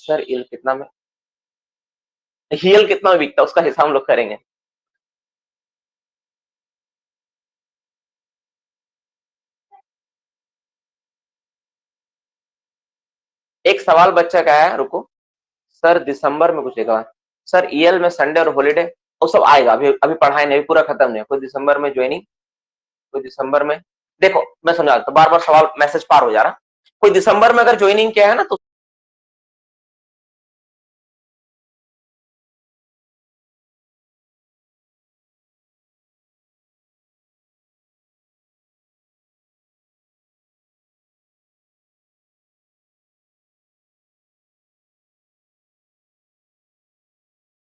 Sir ईल कितना में, heal कितना में बिकता है उसका हिसाब हम लोग करेंगे। एक सवाल बच्चा का है, रुको। सर दिसंबर में कुछ लिखा है। सर ईएल में संडे और हॉलीडे वो सब आएगा, अभी अभी पढ़ाई नहीं, पूरा खत्म नहीं है। कोई दिसंबर में ज्वाइनिंग, कोई दिसंबर में, देखो मैं समझा तो बार बार सवाल मैसेज पार हो जा रहा। कोई दिसंबर में अगर ज्वाइनिंग किया है ना तो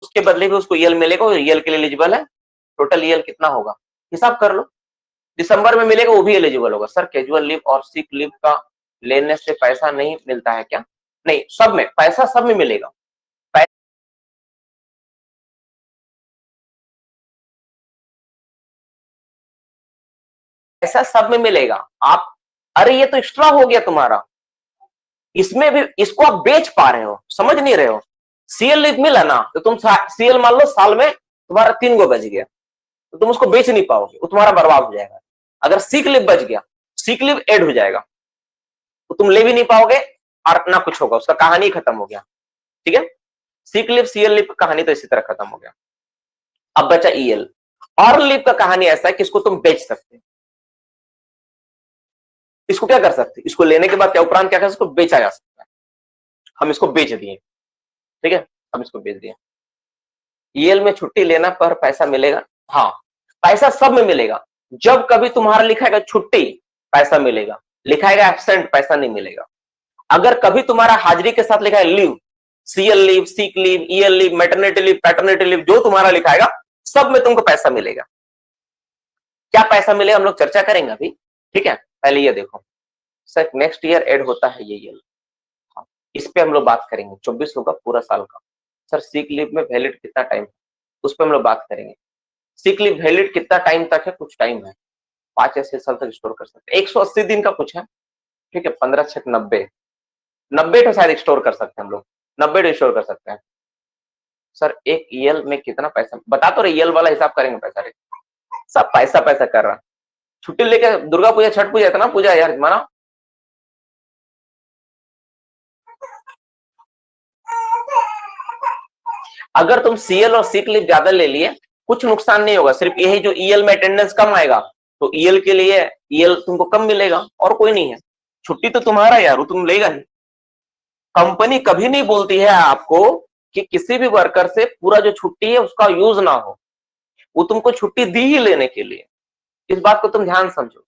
उसके बदले भी उसको ईएल मिलेगा, और ईएल के लिए एलिजिबल है। टोटल ईएल कितना होगा हिसाब कर लो। दिसंबर में मिलेगा वो भी एलिजिबल होगा। सर कैजुअल लीव और सिक लीव का लेने से पैसा नहीं मिलता है क्या? नहीं, सब में पैसा, सब में मिलेगा। पैसा सब में मिलेगा। आप, अरे ये तो एक्स्ट्रा हो गया तुम्हारा, इसमें भी इसको आप बेच पा रहे हो, समझ नहीं रहे हो। सीएल लीव मिला ना तो तुम सीएल मान लो साल में तुम्हारा 3 गो बच गया, तो तुम उसको बेच नहीं पाओगे, वो तुम्हारा बर्बाद हो जाएगा। अगर सीक लीव बच गया, सीक लीव ऐड हो जाएगा, तो तुम ले भी नहीं पाओगे और ना कुछ होगा, उसका कहानी खत्म हो गया। ठीक है, सीक लीव सीएल लीव का कहानी तो इसी तरह खत्म हो गया। अब बचा ईएल। और लीव का कहानी ऐसा है कि इसको तुम बेच सकते हो। इसको क्या कर सकते, इसको लेने के बाद क्या उपरांत क्या कर सकते, इसको बेचा जा सकता है। हम इसको बेच दिए, ठीक है, हम इसको बेच दिए। ईएल में छुट्टी लेना पर पैसा मिलेगा? हाँ, पैसा सब में मिलेगा। जब कभी तुम्हारा लिखाएगा छुट्टी पैसा मिलेगा, लिखाएगा एब्सेंट पैसा नहीं मिलेगा। अगर कभी तुम्हारा हाजिरी के साथ लिखा है leave, CL leave, sick leave, EL leave, maternity leave, paternity leave, जो तुम्हारा लिखाएगा सब में तुमको पैसा मिलेगा। क्या पैसा मिलेगा हम लोग चर्चा करेंगे अभी, ठीक है। पहले ये देखो, सर नेक्स्ट ईयर ऐड होता है ये ईएल, हाँ, इस पे हम लोग बात करेंगे। 24 होगा पूरा साल का। सर सीक लीव में वैलिड कितना टाइम, उस पर हम लोग बात करेंगे। सीक लीव वैलिड कितना टाइम तक है, कुछ टाइम है, 5 या 6 साल तक स्टोर कर सकते हैं। 180 दिन का कुछ है, ठीक है, 15 6 90, 90 तो शायद स्टोर कर सकते हैं हम लोग, 90 तो स्टोर कर सकते हैं। सर एक ईएल में कितना पैसा बता तो रहे, ईएल वाला हिसाब करेंगे पैसा रे। सब पैसा पैसा कर रहा, छुट्टी लेके दुर्गा पूजा छठ पूजा इतना पूजा यार माना। अगर तुम सीएल और सीक लीव ज्यादा ले लिए कुछ नुकसान नहीं होगा, सिर्फ यही जो ईएल में अटेंडेंस कम आएगा तो ईएल के लिए ईएल तुमको कम मिलेगा, और कोई नहीं है। छुट्टी तो तुम्हारा यार, वो तुम लेगा ही। कंपनी कभी नहीं बोलती है आपको कि किसी भी वर्कर से पूरा जो छुट्टी है उसका यूज ना हो, वो तुमको छुट्टी दी ही लेने के लिए। इस बात को तुम ध्यान समझो।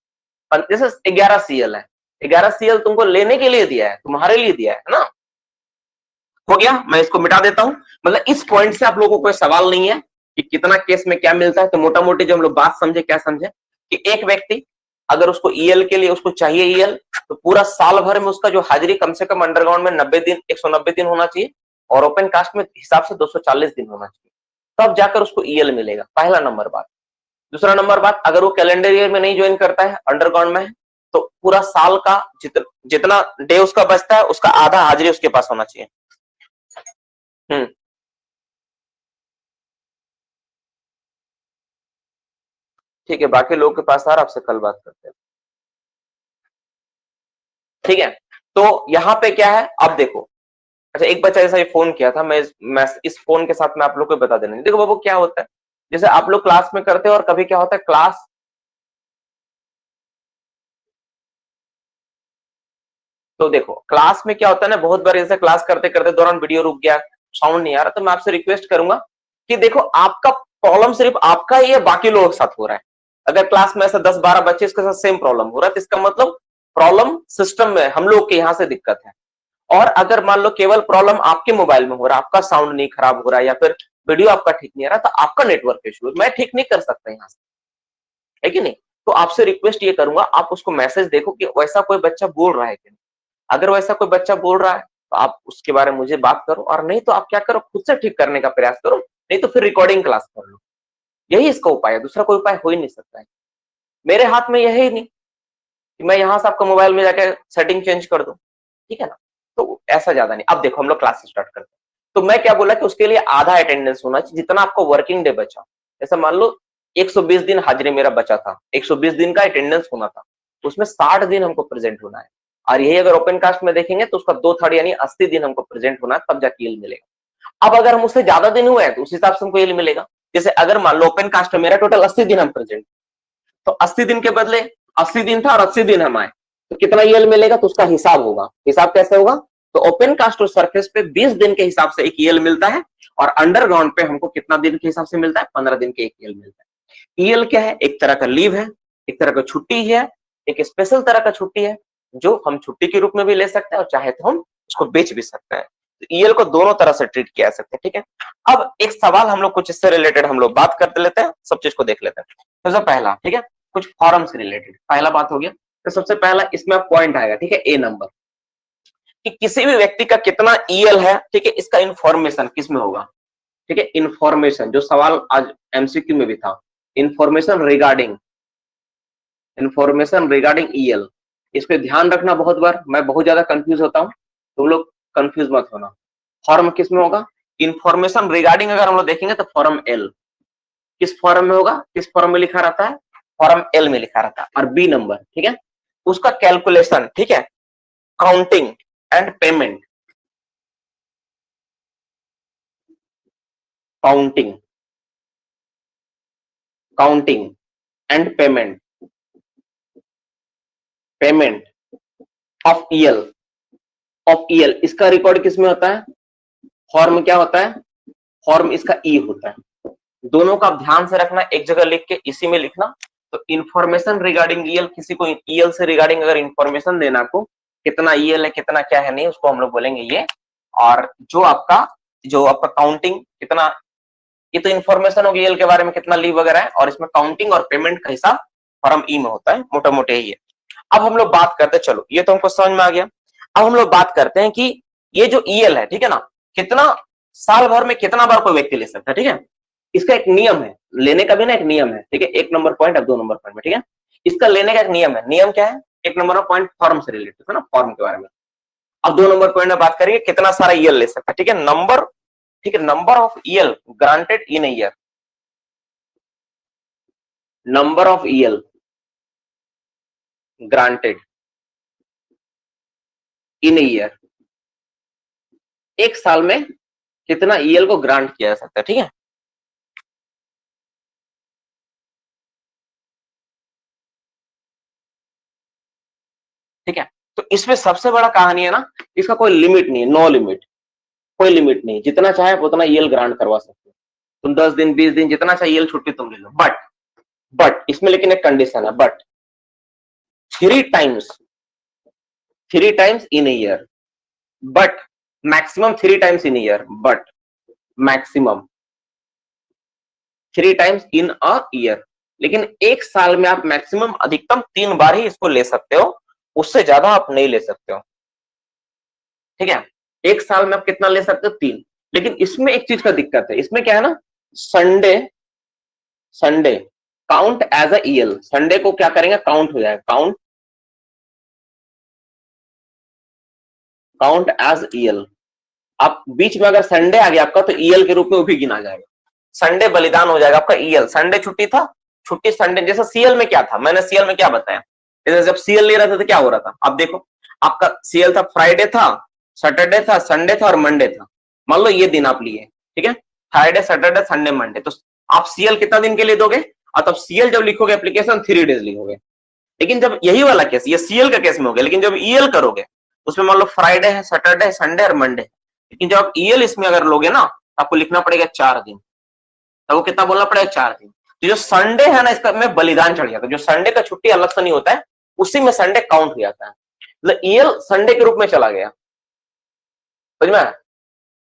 जैसे 11 सीएल है, 11 सीएल तुमको लेने के लिए दिया है, तुम्हारे लिए दिया है ना। हो गया, मैं इसको मिटा देता हूं। मतलब इस पॉइंट से आप लोगों को कोई सवाल नहीं है कि कितना केस में क्या मिलता है। तो मोटा मोटी जो हम लोग बात समझे, क्या समझे कि एक व्यक्ति अगर उसको ईएल के लिए उसको चाहिए ईएल, तो पूरा साल भर में उसका जो हाजिरी कम से कम अंडरग्राउंड में 90 दिन 190 दिन होना चाहिए, और ओपन कास्ट में हिसाब से 240 दिन होना चाहिए, तब जाकर उसको ईएल मिलेगा। पहला नंबर बात। दूसरा नंबर बात, अगर वो कैलेंडर ईयर में नहीं ज्वाइन करता है, अंडरग्राउंड में है, तो पूरा साल का जितना डे उसका बचता है उसका आधा हाजिरी उसके पास होना चाहिए। हम्म, ठीक है, बाकी लोगों के पास आ रहा, आपसे कल बात करते हैं, ठीक है। तो यहाँ पे क्या है, अब देखो। अच्छा, एक बच्चा जैसा ये फोन किया था, मैं इस फोन के साथ में आप लोग को बता देना। देखो बाबू क्या होता है, जैसे आप लोग क्लास में करते हो और कभी क्या होता है क्लास, तो देखो क्लास में क्या होता है ना, बहुत बार जैसे क्लास करते करते दौरान वीडियो रुक गया, साउंड नहीं आ रहा, तो मैं आपसे रिक्वेस्ट करूंगा कि देखो आपका प्रॉब्लम सिर्फ आपका ही है, बाकी लोगों के साथ हो रहा है। अगर क्लास में ऐसा 10-12 बच्चे इसके साथ सेम प्रॉब्लम हो रहा है, तो इसका मतलब प्रॉब्लम सिस्टम में हम लोग के यहाँ से दिक्कत है। और अगर मान लो केवल प्रॉब्लम आपके मोबाइल में हो रहा है, आपका साउंड नहीं खराब हो रहा है, या फिर वीडियो आपका ठीक नहीं आ रहा, तो आपका नेटवर्क इशू है, मैं ठीक नहीं कर सकता यहाँ से, है कि नहीं। तो आपसे रिक्वेस्ट ये करूंगा, आप उसको मैसेज देखो कि वैसा कोई बच्चा बोल रहा है कि नहीं। अगर वैसा कोई बच्चा बोल रहा है तो आप उसके बारे में मुझे बात करो, और नहीं तो आप क्या करो, खुद से ठीक करने का प्रयास करो, नहीं तो फिर रिकॉर्डिंग क्लास कर लो। यही इसका उपाय है, दूसरा कोई उपाय हो ही नहीं सकता है। मेरे हाथ में यही नहीं कि मैं यहाँ से आपका मोबाइल में जाके सेटिंग चेंज कर दूं, ठीक है ना। तो ऐसा ज्यादा नहीं। अब देखो हम लोग क्लास स्टार्ट करते हैं, तो मैं क्या बोला कि उसके लिए आधा अटेंडेंस होना चाहिए जितना आपको वर्किंग डे बचा। जैसे मान लो 120 दिन हाजिरी मेरा बचा था, 120 दिन का अटेंडेंस होना था, उसमें 60 दिन हमको प्रेजेंट होना है। और यही अगर ओपन कास्ट में देखेंगे तो उसका 2/3 यानी 80 दिन हमको प्रेजेंट होना है, तब जाके ये मिलेगा। अब अगर हम उससे ज्यादा दिन हुए हैं तो उस हिसाब से हमको ये मिलेगा। जैसे अगर मान लो ओपन कास्ट में मेरा टोटल 80 दिन हम प्रेजेंट, तो 80 दिन के बदले 80 दिन था और 80 दिन हम आए, तो कितना ईएल मिलेगा, तो उसका हिसाब होगा। हिसाब कैसे होगा, तो ओपन कास्ट और सरफेस पे 20 दिन के हिसाब से एक ईएल मिलता है, और अंडरग्राउंड पे हमको कितना दिन के हिसाब से मिलता है, 15 दिन के एक ईएल मिलता है। ईएल क्या है, एक तरह का लीव है, एक तरह का छुट्टी है, एक स्पेशल तरह का छुट्टी है, जो हम छुट्टी के रूप में भी ले सकते हैं और चाहे तो हम उसको बेच भी सकते हैं। तो ईएल को दोनों तरह से ट्रीट किया जा सकता है, ठीक है। अब एक सवाल हम लोग कुछ इससे रिलेटेड हम लोग बात करते लेते हैं, सब चीज को देख लेते हैं। तो जो पहला, ठीक है, कुछ फॉर्म से रिलेटेड पहला बात हो गया। तो सबसे पहला इसमें पॉइंट आएगा, ठीक है, ए नंबर, कि किसी भी व्यक्ति का कितना ईएल है, ठीक है, इसका इंफॉर्मेशन किसमें होगा, ठीक है। इंफॉर्मेशन, जो सवाल आज एमसीक्यू में भी था, इंफॉर्मेशन रिगार्डिंग ईएल, इस पे ध्यान रखना। बहुत बार मैं बहुत ज्यादा कंफ्यूज होता हूं, तुम लोग कंफ्यूज मत होना। फॉर्म किसमें होगा, इंफॉर्मेशन रिगार्डिंग अगर हम लोग देखेंगे तो फॉर्म एल, किस फॉर्म में होगा, किस फॉर्म में लिखा रहता है, फॉर्म एल में लिखा रहता है। और बी नंबर, ठीक है, उसका कैलकुलेशन, ठीक है, counting and payment, counting counting and payment, payment of EL, इसका रिकॉर्ड किसमें होता है, फॉर्म क्या होता है, फॉर्म इसका ई होता है। दोनों का आप ध्यान से रखना, एक जगह लिख के इसी में लिखना। तो इंफॉर्मेशन रिगार्डिंग ईएल, किसी को ईएल से रिगार्डिंग अगर इंफॉर्मेशन देना को, कितना ईएल है कितना क्या है नहीं, उसको हम लोग बोलेंगे ये। और जो आपका काउंटिंग कितना, ये तो इन्फॉर्मेशन होगी ईएल के बारे में, कितना लीव वगैरह है, और इसमें काउंटिंग और पेमेंट का हिसाब फॉर्म ई में होता है, मोटा मोटे ही है। अब हम लोग बात करते हैं, चलो ये तो हमको समझ में आ गया। अब हम लोग बात करते हैं कि ये जो ईएल है, ठीक है ना, कितना साल भर में कितना बार कोई व्यक्ति ले सकता है, ठीक है। इसका एक नियम है, लेने का भी ना एक नियम है, ठीक है। 1 नंबर पॉइंट अब 2 नंबर पॉइंट में, ठीक है, इसका लेने का एक नियम है। नियम क्या है, 1 नंबर पॉइंट फॉर्म से रिलेटेड है ना, फॉर्म के बारे में। अब 2 नंबर पॉइंट में बात करेंगे कितना सारा ईएल ले सकता है, ठीक है, नंबर, ठीक है, number of EL granted in year, number of EL granted in year, एक साल में कितना ईएल को ग्रांट किया जा सकता है, ठीक है। ठीक है, तो इसमें सबसे बड़ा कहानी है ना, इसका कोई लिमिट नहीं है, नो लिमिट, कोई लिमिट नहीं, जितना चाहे आप उतना ईएल ग्रांट करवा सकते हो। तुम 10 दिन 20 दिन जितना चाहे ईएल छुट्टी तुम ले लो, बट इसमें लेकिन एक कंडीशन है, but three times, 3 times in year, but maximum 3 times in year, but maximum 3 times in a year. लेकिन एक साल में आप मैक्सिमम अधिकतम 3 बार ही इसको ले सकते हो, उससे ज्यादा आप नहीं ले सकते हो, ठीक है। एक साल में आप कितना ले सकते हो, 3। लेकिन इसमें एक चीज का दिक्कत है, इसमें क्या है ना, Sunday, Sunday count as a EL, Sunday को क्या करेंगे, काउंट हो जाएगा, काउंट एज ईएल। आप बीच में अगर संडे आ गया आपका तो ईएल के रूप में वो भी गिना जाएगा, संडे बलिदान हो जाएगा आपका ईएल। संडे छुट्टी था, छुट्टी संडे, जैसे सीएल में क्या था, मैंने सीएल में क्या बताया, जैसे जब सीएल ले रहा था तो क्या हो रहा था, आप देखो, आपका सीएल था, फ्राइडे था, सैटरडे था, संडे था और मंडे था। मान लो ये दिन आप लिए, ठीक है, फ्राइडे सैटरडे संडे मंडे, तो आप सीएल कितना दिन के लिए दोगे, और तब सीएल जब लिखोगे एप्लीकेशन 3 डेज लिखोगे। लेकिन जब यही वाला केस, ये सीएल का केस में हो गया, लेकिन जब ईएल करोगे उसमें मान लो फ्राइडे है, सैटरडे, संडे और मंडे, लेकिन जब आप ईएल इसमें अगर लोगे ना, आपको लिखना पड़ेगा 4 दिन, तब वो कितना बोलना पड़ेगा, 4 दिन। तो जो संडे है ना, इसका में बलिदान चढ़ जाता है, जो संडे का छुट्टी अलग से नहीं होता है, उसी में संडे काउंट हो जाता है, मतलब ईएल संडे के रूप में चला गया, समझ में आया?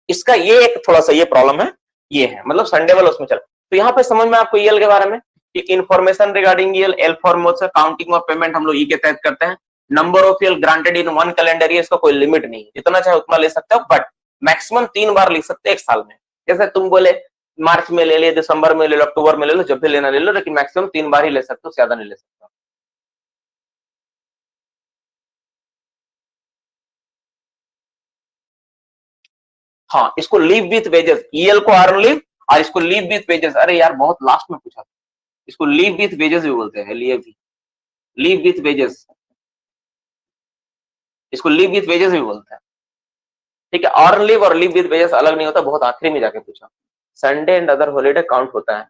इसका ये एक थोड़ा सा ये प्रॉब्लम है, ये है मतलब संडे वाला उसमें चला। तो यहाँ पे समझ में आपको ईएल के बारे में कि information regarding EL, L form से काउंटिंग और पेमेंट हम लोग ई के तहत करते हैं। Number of EL granted in 1 calendar year, इसका कोई लिमिट नहीं, जितना चाहे उतना ले सकते हो, बट मैक्सिमम 3 बार लिख सकते हैं एक साल में। जैसे तुम बोले मार्च में ले लिया, दिसंबर में ले लो, अक्टूबर में ले लो, जब भी लेना ले लो, लेकिन मैक्सिमम 3 बार ही ले सकते हो, ज्यादा नहीं ले सकते। हाँ, इसको लीव विथ वेजेस, ईएल को अर्न लीव और इसको लीव विथ वेजेस। अरे यार बहुत लास्ट में पूछा था, इसको लीव विथ वेजेस भी बोलते हैं, लीव विथ वेजेस, इसको लीव विथ वेजेस भी बोलते हैं। ठीक है, अर्न लीव और लीव विथ वेजेस अलग नहीं होता, बहुत आखिरी में जाके पूछा। Sunday and other holiday count होता है।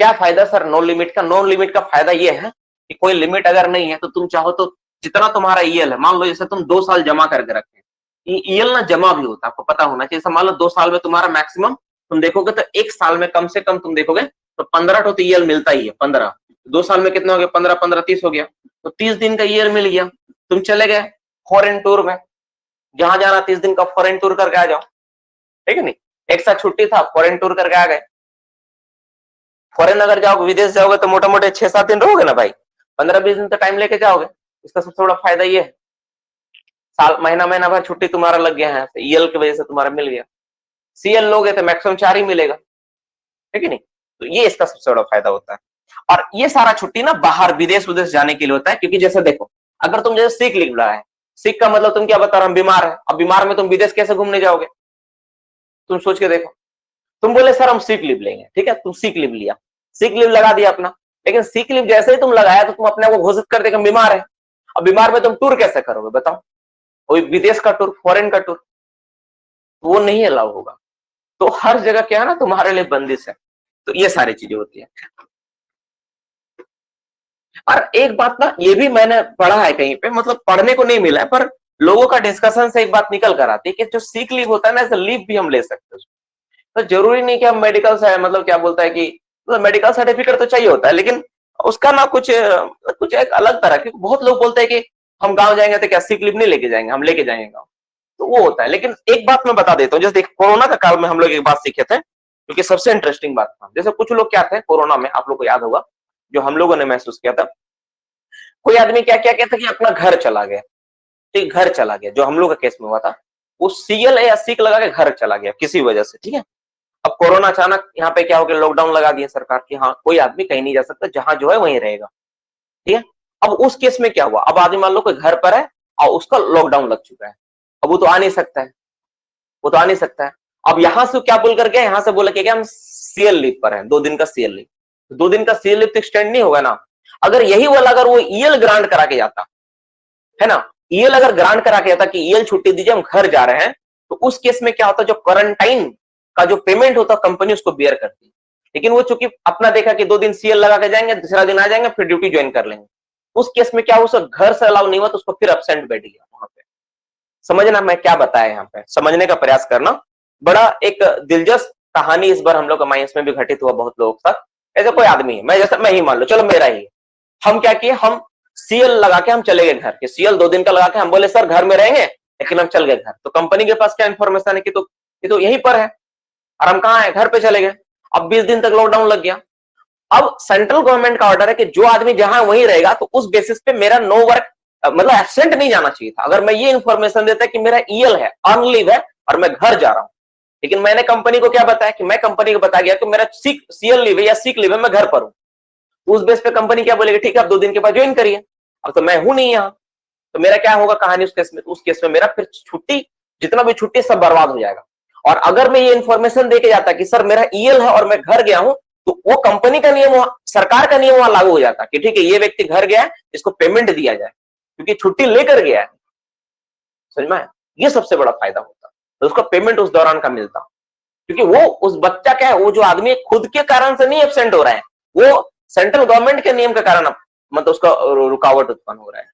क्या फायदा सर नो लिमिट का? नो लिमिट का फायदा ये है कि कोई लिमिट अगर नहीं है तो तुम चाहो तो जितना तुम्हारा ईएल है, मान लो जैसे तुम 2 साल जमा करके रखे, ईएल ना जमा भी होता है, आपको पता होना चाहिए। मान लो 2 साल में तुम्हारा मैक्सिमम तुम देखोगे तो 1 साल में कम से कम तुम देखोगे तो 15 तो ईएल मिलता ही है। 15, 2 साल में कितना हो गया? 15 15 30 हो गया, तो 30 दिन का ईएल मिल गया। तुम चले गए फॉरेन टूर में, जहां जाना 30 दिन का फॉरेन टूर करके आ जाओ, ठीक है नहीं? एक साथ छुट्टी था, फॉरेन टूर करके आ गए। फॉरेन अगर जाओगे, विदेश जाओगे तो मोटा मोटे 6-7 दिन रहोगे ना भाई, 15-20 दिन तो टाइम लेके जाओगे। इसका सबसे बड़ा फायदा ये है, साल महीना महीना भर छुट्टी तुम्हारा लग गया है, ईएल की वजह से तुम्हारा मिल गया। सीएल लोगे तो मैक्सिमम 4 ही मिलेगा, ठीक है नहीं? तो ये इसका सबसे बड़ा फायदा होता है। और ये सारा छुट्टी ना बाहर विदेश विदेश जाने के लिए होता है, क्योंकि जैसे देखो, अगर तुम जैसे सिक लीव रहा है, सिक का मतलब तुम क्या बता रहा, बीमार है। अब बीमार में तुम विदेश कैसे घूमने जाओगे? तुम सोच के देखो, तुम बोले सर हम सिक लीव लेंगे, ठीक है, तुम सिक लीव लिया, सिक लीव लगा दिया अपना, लेकिन सिक लीव जैसे ही तुम लगाया तो तुम अपने आप को घोषित कर देगा बीमार है। अब बीमार में तुम टूर कैसे करोगे बताओ? वही विदेश का टूर, फॉरेन का टूर, वो नहीं अलाउ होगा। तो हर जगह क्या है ना, तुम्हारे लिए बंदिश है। तो ये सारी चीजें होती है। और एक बात ना, ये भी मैंने पढ़ा है कहीं पे, मतलब पढ़ने को नहीं मिला है, पर लोगों का डिस्कशन से एक बात निकल कर आती है कि जो सिक लीव होता है ना, ऐसे लीव भी हम ले सकते हैं। तो जरूरी नहीं कि हम मेडिकल से, मतलब क्या बोलता है कि मतलब मेडिकल सर्टिफिकेट तो चाहिए होता है, लेकिन उसका ना कुछ कुछ एक अलग तरह की, बहुत लोग बोलते हैं कि हम गांव जाएंगे तो क्या सिक लीव नहीं लेके जाएंगे, हम लेके जाएंगे गाँव, तो वो होता है। लेकिन एक बात मैं बता देता हूँ, जैसे कोरोना का काल में हम लोग एक बात सीखे थे, क्योंकि सबसे इंटरेस्टिंग बात था। जैसे कुछ लोग क्या थे कोरोना में, आप लोग को याद होगा, जो हम लोगों ने महसूस किया था, कोई आदमी क्या क्या कहता कि अपना घर चला गया, ठीक, घर चला गया, जो हम लोग का केस में हुआ था, वो सीएल या सीक लगा के घर चला गया किसी वजह से, ठीक है। अब कोरोना अचानक यहाँ पे क्या हो गया, लॉकडाउन लगा दिया सरकार की, हाँ कोई आदमी कहीं नहीं जा सकता, जहां जो है वहीं रहेगा, ठीक है। अब उस केस में क्या हुआ, अब आदमी मान लो कोई घर पर है और उसका लॉकडाउन लग चुका है, अब वो तो आ नहीं सकता है, वो तो आ नहीं सकता है। अब यहां से क्या बोल कर गया, यहाँ से बोला कि हम सीएल लीव पर है, 2 दिन का सीएल लीव, 2 दिन का सीएल लीव तो एक्सटेंड नहीं होगा ना। अगर यही वाला अगर वो ईएल ग्रांट करा के जाता है ना, ईएल अगर ग्रांट करा के जाता कि ईएल छुट्टी दीजिए हम घर जा रहे हैं, तो उस केस में क्या होता, जो क्वारंटाइन का जो पेमेंट होता कंपनी उसको बियर करती है। लेकिन वो चूंकि अपना देखा कि 2 दिन सीएल लगा के जाएंगे, दूसरा दिन आ जाएंगे, फिर ड्यूटी ज्वाइन कर लेंगे, उस केस में क्या हुआ, उसे घर से अलाउ नहीं हुआ, तो उसको फिर एब्सेंट बैठ गया वहां पे। समझना मैं क्या बताया यहाँ पे, समझने का प्रयास करना। बड़ा एक दिलचस्प कहानी इस बार हम लोग का माइंस में भी घटित हुआ बहुत लोगों के साथ। ऐसे कोई आदमी है, मैं जैसे मैं ही मान लो, चलो मेरा ही, हम क्या किए, हम सीएल लगा के हम चले गए घर के, सीएल 2 दिन का लगा के हम बोले सर घर में रहेंगे, लेकिन हम चल गए घर। तो कंपनी के पास क्या इन्फॉर्मेशन है कि तो ये तो यहीं पर है, और हम कहाँ है, घर पे चले गए। अब 20 दिन तक लॉकडाउन लग गया। अब सेंट्रल गवर्नमेंट का ऑर्डर है कि जो आदमी जहां वहीं रहेगा, तो उस बेसिस पे मेरा नो वर्क, मतलब एब्सेंट नहीं जाना चाहिए था। अगर मैं ये इन्फॉर्मेशन देता कि मेरा ईएल है, अर्न लीव है और मैं घर जा रहा हूं, लेकिन मैंने कंपनी को क्या बताया कि मैं कंपनी को बता गया कि मेरा सीएल लीव है या सिक लीव है, मैं घर पर हूं। तो उस बेस पे कंपनी क्या बोलेगी, ठीक है आप 2 दिन के बाद ज्वाइन करिए। अब तो मैं हूं नहीं यहाँ, तो मेरा क्या होगा कहानी उस केस में, तो उस केस में मेरा फिर छुट्टी, जितना भी छुट्टी सब बर्बाद हो जाएगा। और अगर मैं ये इन्फॉर्मेशन देके जाता कि सर मेरा ईएल है और मैं घर गया हूं, तो वो कंपनी का नियम, सरकार का नियम वहां लागू हो जाता कि ठीक है ये व्यक्ति घर गया है, इसको पेमेंट दिया जाए, क्योंकि छुट्टी लेकर गया है। समझ में? ये सबसे बड़ा फायदा होता, तो उसका पेमेंट उस दौरान का मिलता, क्योंकि वो उस बच्चा क्या है, वो जो आदमी खुद के कारण से नहीं एब्सेंट हो रहा है, वो सेंट्रल गवर्नमेंट के नियम के कारण मतलब उसका रुकावट उत्पन्न हो रहा है,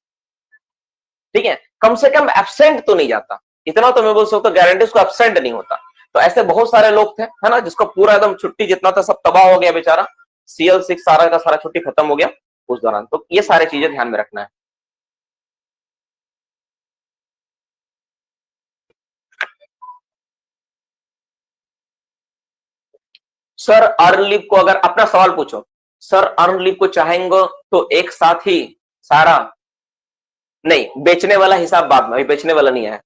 ठीक है। कम से कम एब्सेंट तो नहीं जाता, इतना तो मैं बोल सकता हूं, गारंटी उसको एब्सेंट नहीं होता। तो ऐसे बहुत सारे लोग थे, है ना, जिसको पूरा एकदम छुट्टी जितना था सब तबाह हो गया बेचारा, सीएल 6 सारा का सारा छुट्टी खत्म हो गया उस दौरान। तो ये सारी चीजें ध्यान में रखना है। सर अर्न लीव को अगर अपना सवाल पूछो, सर अर्न लीव को चाहेंगे तो एक साथ ही सारा, नहीं बेचने वाला हिसाब बाद में, अभी बेचने वाला नहीं है।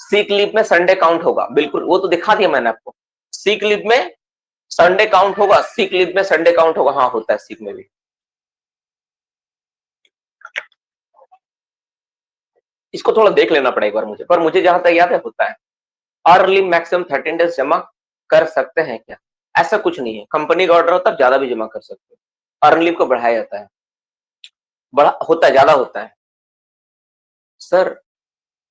सीक लीव में संडे काउंट होगा, बिल्कुल वो तो दिखा दिया मैंने आपको। सीक लीव में संडे काउंट होगा, सीक लीव में संडे काउंट होगा, हाँ होता है सीक में भी। इसको थोड़ा देख लेना पड़ेगा एक बार मुझे, पर मुझे जहां तक याद है होता है। अर्ली मैक्सिमम 13 डेज जमा कर सकते हैं क्या? ऐसा कुछ नहीं है, कंपनी का ऑर्डर हो तब ज्यादा भी जमा कर सकते हो। अर्न लीव को बढ़ाया जाता है, बड़ा होता है, ज्यादा होता है सर।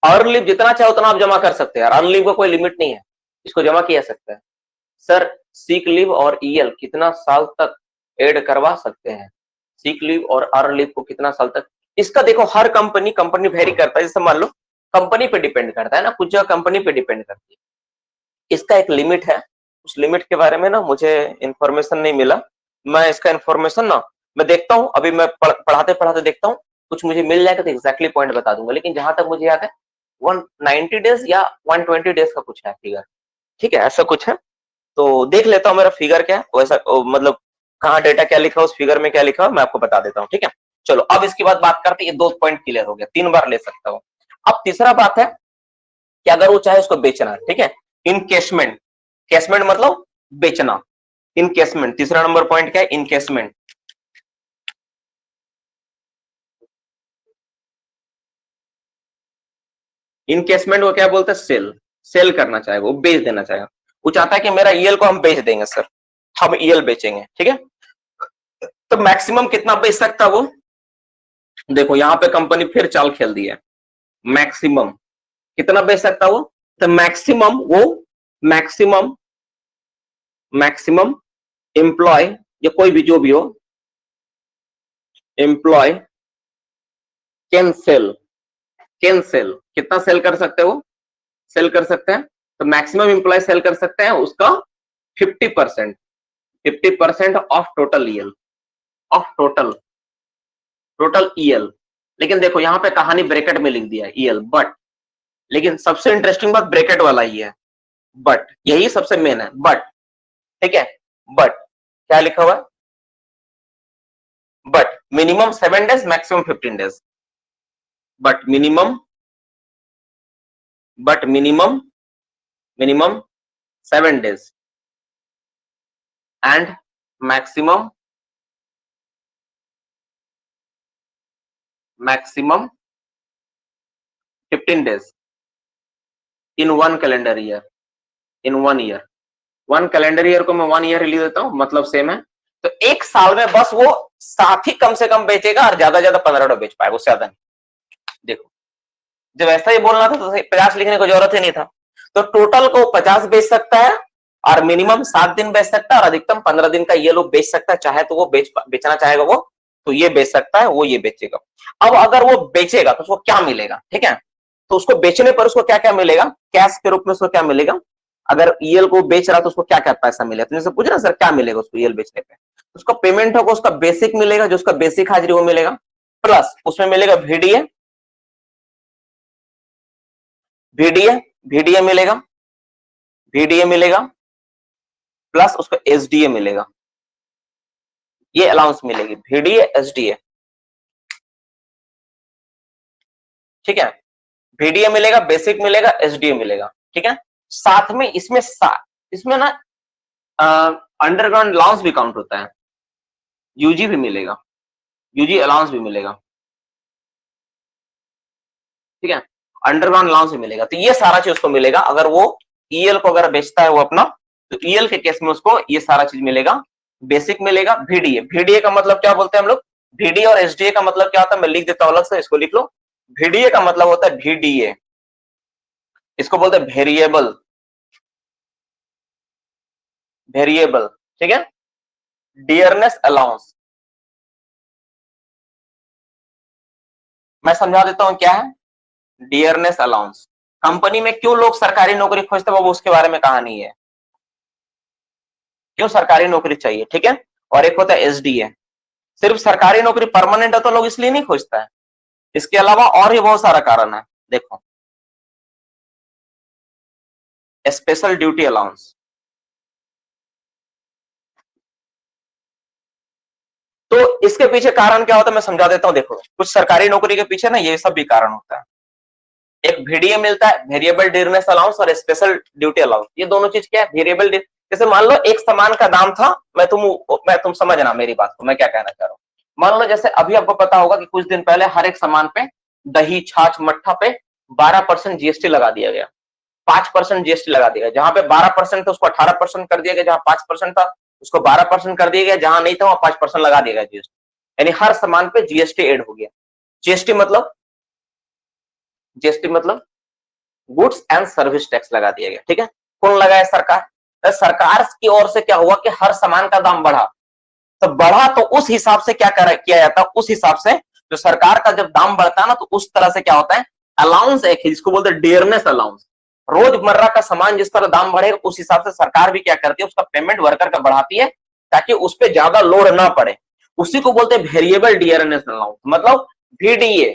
अर्न लीव जितना चाहे उतना आप जमा कर सकते हैं, अर्न लीव का कोई लिमिट नहीं है, इसको जमा किया सकता है सर। सीक लीव और ईएल कितना साल तक ऐड करवा सकते हैं? सीक लीव और अर्न लीव को कितना साल तक, इसका देखो हर कंपनी वेरी करता है। जैसे मान लो कंपनी पे डिपेंड करता है ना, कुछ जगह कंपनी पे डिपेंड करती है, इसका एक लिमिट है। उस लिमिट के बारे में ना मुझे इंफॉर्मेशन नहीं मिला, मैं इसका इंफॉर्मेशन ना मैं देखता हूँ, अभी मैं पढ़ाते पढ़ाते देखता हूँ, कुछ मुझे मिल जाएगा तो एग्जैक्टली पॉइंट बता दूंगा। लेकिन जहां तक मुझे याद है 190 डेज या 120 डेज का कुछ है फिगर, ठीक है, ऐसा कुछ है। तो देख लेता हूँ मेरा फिगर क्या है, वैसा मतलब कहाँ डेटा क्या लिखा उस फिगर में क्या लिखा मैं आपको बता देता हूँ, ठीक है। चलो अब इसके बाद बात करते हैं, ये 2 पॉइंट क्लियर हो गया, 3 बार ले सकता हूँ। अब तीसरा बात है कि अगर वो चाहे उसको बेचना है, ठीक है, इनकेशमेंट, कैशमेंट मतलब बेचना, इनकेशमेंट, तीसरा नंबर पॉइंट क्या है? इनकेशमेंट। इनकेशमेंट को क्या बोलते हैं? सेल, सेल करना चाहेगा, वो बेच देना चाहेगा, वो चाहता है कि मेरा ईएल को हम बेच देंगे सर, हम ईएल बेचेंगे, ठीक है। तो मैक्सिमम कितना बेच सकता है वो? देखो यहां पे कंपनी फिर चाल खेल दी है, मैक्सिमम कितना बेच सकता है वो? तो मैक्सिमम वो मैक्सिमम मैक्सिमम एम्प्लॉय या कोई भी जो भी हो, employee can sell, can sell, कितना सेल कर सकते हो? सेल कर सकते हैं। तो मैक्सिमम एम्प्लॉय सेल कर सकते हैं उसका 50%, 50% of total EL, of total EL. लेकिन देखो यहां पे कहानी ब्रैकेट में लिख दिया है ईएल, बट लेकिन सबसे इंटरेस्टिंग बात ब्रैकेट वाला ही है, बट यही सबसे मेन है, बट, ठीक है, बट क्या लिखा हुआ है? But minimum 7 days, maximum 15 days, but minimum, minimum 7 days and maximum 15 days in 1 calendar year, in 1 year. 1 calendar year को मैं 1 ईयर लिख देता हूं, मतलब सेम है। तो एक साल में बस वो 7 ही कम से कम बेचेगा और ज्यादा ज्यादा 15 बेच पाएगा, उससे ज्यादा नहीं। देखो जब ऐसा ही बोलना था तो 50 लिखने की जरूरत ही नहीं था। तो टोटल को 50 बेच सकता है और मिनिमम 7 दिन बेच सकता है और अधिकतम 15 दिन का ये लोग बेच सकता है, चाहे तो वो बेचना चाहेगा वो तो ये बेच सकता है, वो ये बेचेगा। अब अगर वो बेचेगा तो उसको क्या मिलेगा, ठीक है, तो उसको बेचने पर उसको क्या क्या मिलेगा, कैश के रूप में उसको क्या मिलेगा? अगर ईएल को बेच रहा तो उसको क्या क्या पैसा मिलेगा? तुमसे पूछ रहा सर क्या मिलेगा उसको ईएल बेचने पे? उसका पेमेंट होगा, उसका बेसिक मिलेगा, जो उसका बेसिक हाजिरी वो मिलेगा, प्लस उसमें मिलेगा वीडीए, वीडीए वीडीए मिलेगा, वीडीए मिलेगा, प्लस उसको एसडीए मिलेगा, ये अलाउंस मिलेगी, वीडीए एसडीए, ठीक है, वीडीए मिलेगा, बेसिक मिलेगा, एसडीए मिलेगा, ठीक है। साथ में इसमें ना अंडरग्राउंड अलाउंस भी काउंट होता है, यूजी भी मिलेगा, यूजी अलाउंस भी मिलेगा, ठीक है, अंडरग्राउंड अलाउंस भी मिलेगा। तो ये सारा चीज उसको मिलेगा अगर वो ईएल को अगर बेचता है वो अपना, तो ईएल के केस में उसको ये सारा चीज मिलेगा, बेसिक मिलेगा, वीडीए, वीडीए का मतलब क्या बोलते हैं हम लोग? वीडीए और एसडीए का मतलब क्या होता है मैं लिख देता हूं अलग से, इसको लिख लो। वीडीए का मतलब होता है वीडीए, इसको बोलते हैं वेरिएबल, वेरिएबल, ठीक है, डियरनेस अलाउंस। मैं समझा देता हूं क्या है डियरनेस अलाउंस। कंपनी में क्यों लोग सरकारी नौकरी खोजते हैं वो उसके बारे में कहानी है, क्यों सरकारी नौकरी चाहिए, ठीक है। और एक होता है एसडीए, सिर्फ सरकारी नौकरी परमानेंट है तो लोग इसलिए नहीं खोजता है, इसके अलावा और भी बहुत सारा कारण है। देखो स्पेशल ड्यूटी अलाउंस, तो इसके पीछे कारण क्या होता है मैं समझा देता हूं। देखो कुछ सरकारी नौकरी के पीछे ना ये सब भी कारण होता है। एक वीडीए मिलता है, वेरिएबल डियरनेस अलाउंस, और स्पेशल ड्यूटी अलाउंस। ये दोनों चीज क्या है? वेरिएबल, जैसे मान लो एक सामान का दाम था, तुम समझना मेरी बात को, मैं क्या कहना चाह रहा हूँ। मान लो जैसे अभी आपको पता होगा कि कुछ दिन पहले हर एक सामान पे दही छाछ मट्ठा पे 12% जीएसटी लगा दिया गया, 5% जीएसटी लगा दिया गया। जहां पे 12% था उसको 18% कर दिया गया, जहां 5% था उसको 12% कर दिया गया, जहां नहीं था वहां 5% लगा दिया गया जीएसटी। यानी हर सामान पे जीएसटी ऐड हो गया। जीएसटी मतलब, जीएसटी मतलब गुड्स एंड सर्विस टैक्स लगा दिया गया। ठीक है, कौन लगाया? सरकार। तो सरकार की ओर से क्या हुआ कि हर सामान का दाम बढ़ा, तो बढ़ा तो उस हिसाब से क्या किया जाता है, उस हिसाब से जो सरकार का जब दाम बढ़ता है ना, तो उस तरह से क्या होता है, अलाउंस एक है जिसको बोलते हैं डियरनेस अलाउंस। रोजमर्रा का सामान जिस तरह दाम बढ़ेगा उस हिसाब से सरकार भी क्या करती है, उसका पेमेंट वर्कर का बढ़ाती है ताकि उस पर ज्यादा लोड ना पड़े। उसी को बोलते हैं वेरिएबल डियरनेस अलाउंस, मतलब VDA।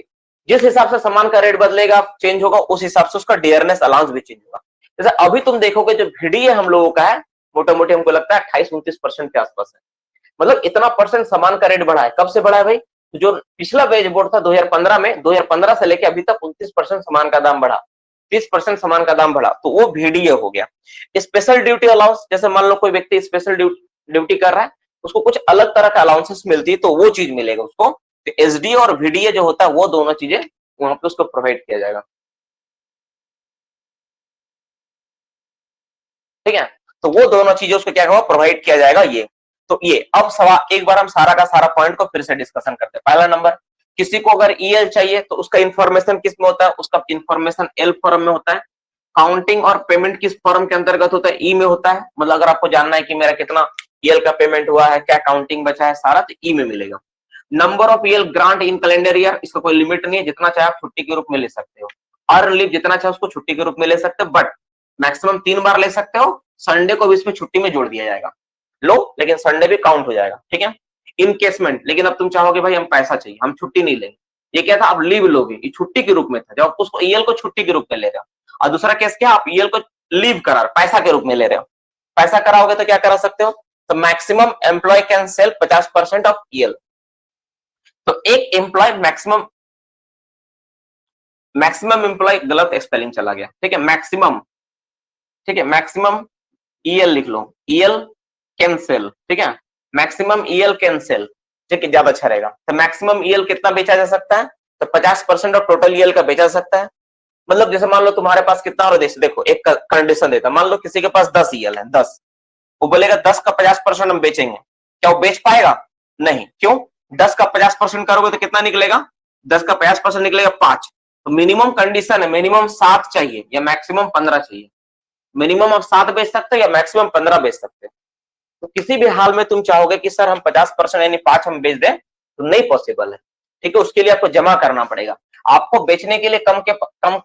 जिस हिसाब से सामान का रेट बदलेगा, चेंज होगा, उस हिसाब से उसका डियरनेस अलाउंस भी चेंज होगा। जैसे अभी तुम देखोगे जो VDA हम लोगों का है, मोटे मोटे हमको लगता है 28-29% के आसपास है। मतलब इतना परसेंट सामान का रेट बढ़ा है। कब से बढ़ा है भाई? तो जो पिछला वेज बोर्ड था 2015 में, 2015 से लेके अभी तक 29% सामान का दाम बढ़ा, 30% सामान का दाम बढ़ा, तो वो VDA हो गया। स्पेशल ड्यूटी अलाउंस, जैसे मान लो कोई व्यक्ति स्पेशल ड्यूटी कर रहा है, उसको कुछ अलग तरह का अलाउंसेस मिलती है, तो वो चीज मिलेगा उसको। तो SDA और VDA जो होता है वो दोनों चीजें वहां पे उसको प्रोवाइड किया जाएगा। ठीक है, तो वो दोनों चीजें उसको क्या होगा, प्रोवाइड किया जाएगा। ये तो ये अब सवाल एक बार हम सारा का सारा पॉइंट को फिर से डिस्कशन करते हैं। पहला नंबर, किसी को अगर EL चाहिए तो उसका इंफॉर्मेशन किस में होता है? उसका इंफॉर्मेशन L फॉर्म में होता है। काउंटिंग और पेमेंट किस फॉर्म के अंतर्गत होता है? E में होता है। मतलब अगर आपको जानना है कि मेरा कितना EL का पेमेंट हुआ है, क्या काउंटिंग बचा है, सारा तो E में मिलेगा। Number of EL grant in calendar year, इसका कोई लिमिट नहीं है, जितना चाहे आप छुट्टी के रूप में ले सकते हो। अर्न लीव जितना चाहे उसको छुट्टी के रूप में ले सकते हो, बट मैक्सिमम 3 बार ले सकते हो। संडे को भी इसमें छुट्टी में जोड़ दिया जाएगा, लो, लेकिन संडे भी काउंट हो जाएगा। ठीक है, इनकेसमेंट, लेकिन अब तुम चाहोगे भाई हम पैसा चाहिए, हम छुट्टी नहीं लेंगे। ये क्या था, आप लीव लोगे, ये छुट्टी के रूप में था, जब आप उसको EL को छुट्टी के रूप में ले रहे हो। और दूसरा केस क्या, आप EL को लीव करार पैसा के रूप में ले रहे हो। पैसा कराओगे तो क्या करा सकते हो, तो maximum employee can sell 50% of EL। तो एक एम्प्लॉय मैक्सिमम, मैक्सिमम एम्प्लॉय गलत स्पेलिंग चला गया। ठीक है, मैक्सिमम, ठीक है, मैक्सिमम EL लिख लो, EL कैंसिल। ठीक है, मैक्सिमम EL कैंसिल, ठीक है, ज्यादा अच्छा रहेगा। तो मैक्सिमम EL कितना बेचा जा सकता है, तो 50% ऑफ टोटल EL का बेचा जा सकता है। मतलब जैसे मान लो तुम्हारे पास कितना, और देखो एक कंडीशन देता, मान लो किसी के पास 10 EL है, 10, वो बोलेगा 10 का 50% हम बेचेंगे, क्या वो बेच पाएगा? नहीं। क्यों? 10 का 50% करोगे तो कितना निकलेगा, 10 का 50% निकलेगा 5। तो मिनिमम कंडीशन है, मिनिमम 7 चाहिए या मैक्सिमम 15 चाहिए। मिनिमम आप 7 बेच सकते हो या मैक्सिमम 15 बेच सकते हो। तो किसी भी हाल में तुम चाहोगे कि सर हम 50% यानी 5 हम बेच दें, तो नहीं पॉसिबल है। ठीक है, उसके लिए आपको जमा करना पड़ेगा। आपको बेचने के लिए कम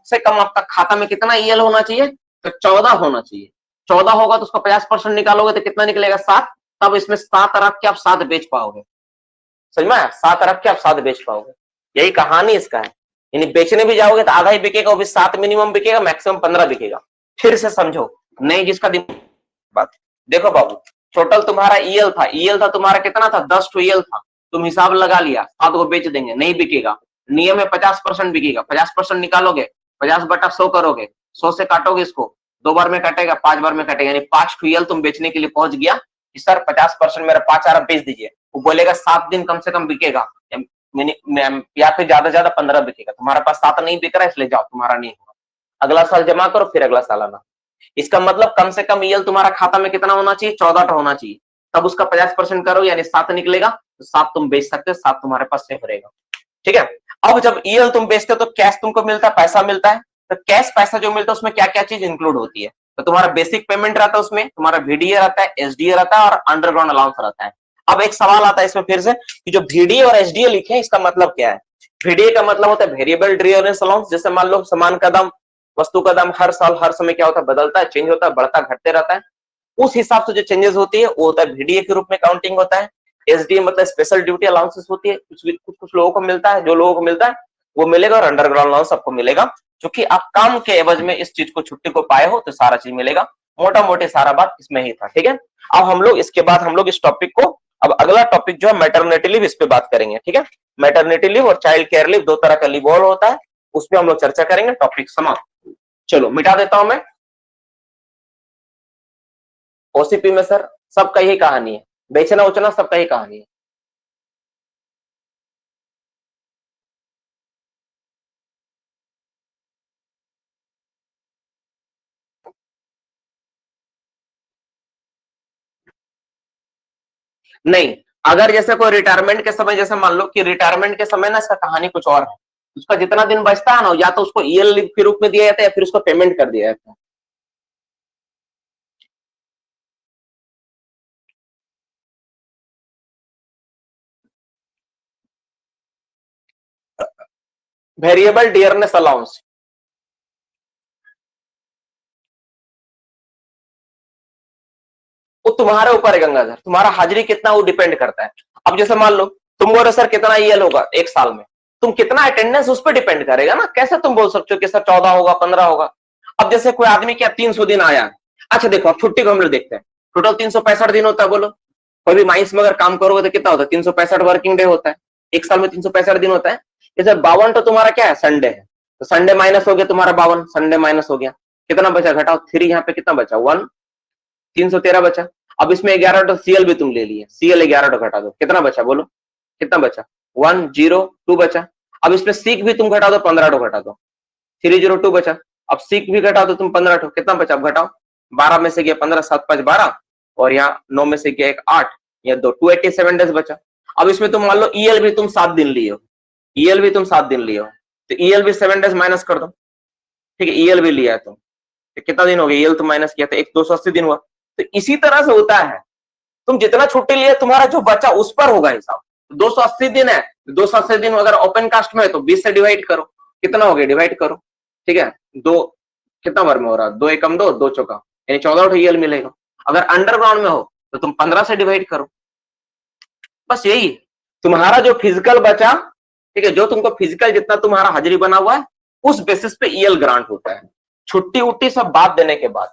से कम आपका खाता में कितना EL होना चाहिए, तो 14 होना चाहिए। 14 होगा तो उसका 50% निकालोगे तो कितना निकलेगा, 7। तब इसमें 7 रख के आप 7 बेच पाओगे। समझ में आया? 7 रख के आप 7 बेच पाओगे। यही कहानी इसका है। यानी बेचने भी जाओगे तो आधा ही बिकेगा, वो भी 7 मिनिमम बिकेगा, मैक्सिमम 15 बिकेगा। फिर से समझो, नहीं जिसका बात, देखो बाबू, टोटल तुम्हारा EL था, EL था तुम्हारा कितना था, 10 तो EL था। तुम हिसाब लगा लिया, 7 को बेच देंगे, नहीं बिकेगा। नियम है 50% बिकेगा, 50% निकालोगे, 50/100 करोगे, 100 से काटोगे इसको, 2 बार में कटेगा, 5 बार में कटेगा, यानी 5 तो EL तुम बेचने के लिए पहुंच गया कि सर 50% मेरा 5 आ रहा, बेच दीजिए। वो बोलेगा 7 दिन कम से कम बिकेगा, या फिर ज्यादा 15 बिकेगा। तुम्हारे पास 7 नहीं बिक रहा, इसलिए जाओ, तुम्हारा नहीं होगा। अगला साल जमा करो, फिर अगला साल आना। इसका मतलब कम से कम EL तुम्हारा खाता में कितना होना चाहिए, 14 होना चाहिए। तब उसका 50% करो, यानी 7 निकलेगा, तो 7 तुम बेच सकते हो, 7 तुम्हारे पास सेफ रहेगा। ठीक है, अब जब EL तुम बेचते हो तो कैश तुमको मिलता है, पैसा मिलता है। तो कैश पैसा जो मिलता है उसमें क्या क्या चीज इंक्लूड होती है, तो तुम्हारा बेसिक पेमेंट रहता है, उसमें तुम्हारा VDA रहता है, SDA रहता है और अंडरग्राउंड अलाउंस रहता है। अब एक सवाल आता है इसमें फिर से कि जो VDA और SDA लिखे हैं इसका मतलब क्या है। VDA का मतलब होता है वेरिएबल डियरनेस अलाउंस। जैसे मान लो सामान का दाम, वस्तु का दाम हर साल हर समय क्या होता है, बदलता है, चेंज होता है, बढ़ता घटते रहता है। उस हिसाब से जो चेंजेस होती है वो होता है VDA के रूप में काउंटिंग होता है। SDA मतलब स्पेशल ड्यूटी अलाउंसेस होती है, कुछ लोगों को मिलता है, जो लोगों को मिलता है वो मिलेगा, और अंडरग्राउंड अलाउंस सबको मिलेगा, क्योंकि आप काम के एवज में इस चीज को, छुट्टी को पाए हो, तो सारा चीज मिलेगा। मोटा मोटी सारा बात इसमें ही था। ठीक है, अब हम लोग इसके बाद हम लोग इस टॉपिक को, अब अगला टॉपिक जो है मैटरनिटी लीव, इस पे बात करेंगे। ठीक है, मैटरनिटी लीव और चाइल्ड केयर लीव, 2 तरह का लीव और होता है, उसमें हम लोग चर्चा करेंगे। टॉपिक समाप्त। चलो मिटा देता हूं मैं। OCP में सर सबका यही कहानी है, बेचना उचना सबका ही कहानी है। नहीं, अगर जैसे कोई रिटायरमेंट के समय, जैसे मान लो कि रिटायरमेंट के समय ना इसका कहानी कुछ और है, उसका जितना दिन बचता है ना, या तो उसको ईएल लीव के रूप में दिया जाता है या फिर उसको पेमेंट कर दिया जाता है। वेरिएबल डियरनेस अलाउंस, वो तुम्हारे ऊपर है गंगाधर, तुम्हारा हाजिरी कितना वो डिपेंड करता है। अब जैसे मान लो तुम बोल रहे सर कितना ईएल होगा एक साल में, तुम कितना अटेंडेंस उस पर डिपेंड करेगा ना, कैसे तुम बोल सकते हो कि सर 14 होगा 15 होगा। अब जैसे कोई आदमी क्या 300 दिन आया, अच्छा देखो अब छुट्टी को हम लोग देखते हैं, टोटल 365 दिन होता है, बोलो कोई भी माइंस में अगर काम करोगे तो कितना होता है, 365 वर्किंग डे होता है, एक साल में 365 दिन होता है। जैसे 52 तो तुम्हारा क्या है, संडे है, तो संडे माइनस हो गया तुम्हारा 52, संडे माइनस हो गया, कितना बचा, घटाओ 3, यहाँ पे कितना बचा 1, 313 बचा। अब इसमें 11 तो सीएल भी तुम ले लिए, सीएल 11 तो घटा दो, कितना बचा बोलो, कितना बचा 102 बचा। अब इसमें सीक भी तुम घटा दो, 15 तो घटा दो, 302 बचा। अब सीक भी घटा दो तुम 15 तो कितना बचा, अब घटाओ, 12 में से गया 15, 7 5 12, और यहाँ 9 में से गया 1 8, या 2 287 डेज बचा। अब इसमें तुम मान लो ईएल भी तुम 7 दिन लिए हो, ईएल भी तुम 7 दिन लिए हो, तो ईएल भी 7 डेज माइनस कर दो, ठीक है, ईएल भी लिया है तुम, तो कितना दिन हो गया, ईएल तो माइनस किया था, एक 280 दिन हुआ। तो इसी तरह से होता है, तुम जितना छुट्टी लिए तुम्हारा जो बचा उस पर होगा हिसाब। 280 दिन है, 280 दिन अगर ओपन कास्ट में है तो 20 से डिवाइड करो, कितना हो गया डिवाइड करो, ठीक है, दो कितना बार में हो रहा है, 2 एकम 2, 2 चौका, यानी 14 ईएल मिलेगा। अगर अंडरग्राउंड में हो तो तुम 15 से डिवाइड करो, बस यही तुम्हारा जो फिजिकल बचा, ठीक है, जो तुमको फिजिकल जितना तुम्हारा हाजिरी बना हुआ है उस बेसिस पे ईएल ग्रांट होता है, छुट्टी उट्टी सब बात देने के बाद।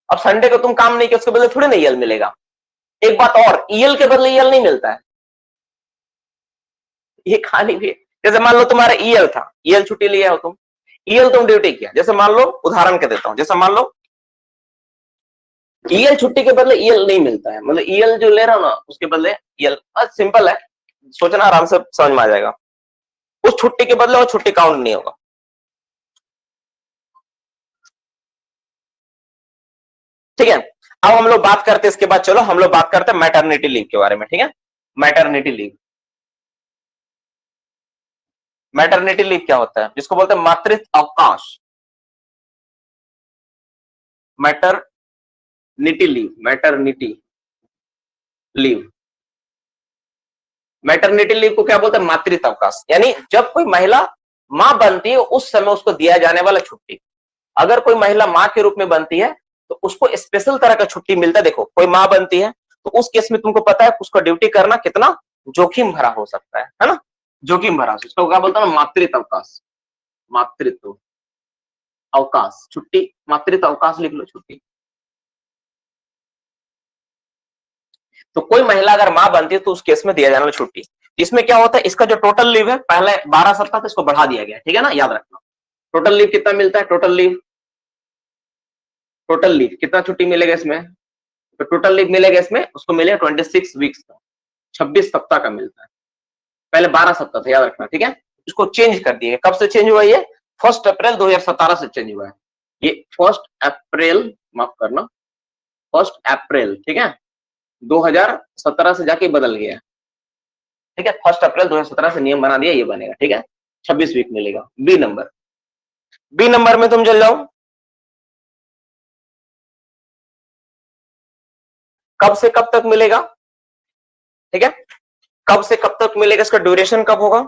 अब संडे को तुम काम नहीं किया उसके बदले थोड़ी ना ईएल मिलेगा। एक बात और, ईएल के बदले ईएल नहीं मिलता है, ये कहानी भी है। जैसे मान लो तुम्हारा ईएल था, ईएल छुट्टी लिया हो तुम, ईएल तुम ड्यूटी किया, जैसे मान लो उदाहरण के देता हूं, जैसे मान लो ईएल छुट्टी के बदले ईएल नहीं मिलता है, मतलब ईएल जो ले रहा हो ना उसके बदले ईएल, सिंपल है, सोचना आराम से समझ में आ जाएगा, उस छुट्टी के बदले वो छुट्टी काउंट नहीं होगा। ठीक है, अब हम लोग बात करते हैं इसके बाद, चलो हम लोग बात करते हैं मैटरनिटी लीव के बारे में, ठीक है, मैटरनिटी लीव। मैटरनिटी लीव क्या होता है, जिसको बोलते हैं मातृत्व अवकाश, maternity leave, maternity leave, maternity leave को क्या बोलते हैं, मातृत्व अवकाश, यानी जब कोई महिला मां बनती है उस समय उसको दिया जाने वाला छुट्टी। अगर कोई महिला मां के रूप में बनती है तो उसको स्पेशल तरह का छुट्टी मिलता है। देखो कोई मां बनती है तो उस केस में तुमको पता है उसको ड्यूटी करना कितना जोखिम भरा हो सकता है ना, जोखिम भरा, उसको क्या बोलता है, मातृत्व अवकाश, मातृत्व अवकाश छुट्टी, मातृत्व अवकाश लिख लो छुट्टी। तो कोई महिला अगर मां बनती है तो उस केस में दिया जाने वाला छुट्टी, इसमें क्या होता है, इसका जो टोटल लीव है पहले 12 सप्ताह था, इसको बढ़ा दिया गया, ठीक है ना, याद रखना। टोटल लीव कितना मिलता है, टोटल लीव, टोटल लीव कितना छुट्टी मिलेगा इसमें, तो टोटल लीव मिलेगा इसमें उसको मिलेगा 26 वीक्स का, 26 सप्ताह का मिलता है, पहले 12 सप्ताह था, याद रखना, ठीक है। इसको चेंज कर दिए, कब से चेंज हुआ ये, 1 अप्रैल 2017 से चेंज हुआ है ये, 1 अप्रैल, माफ करना, 1 अप्रैल, ठीक है, 2017 से जाके बदल गया, ठीक है, 1 अप्रैल 2017 से नियम बना दिया, ये बनेगा, ठीक है, 26 वीक मिलेगा। बी नंबर, बी नंबर में तुम चल जाओ, कब से कब तक मिलेगा, ठीक है, कब से कब तक मिलेगा, इसका ड्यूरेशन कब होगा,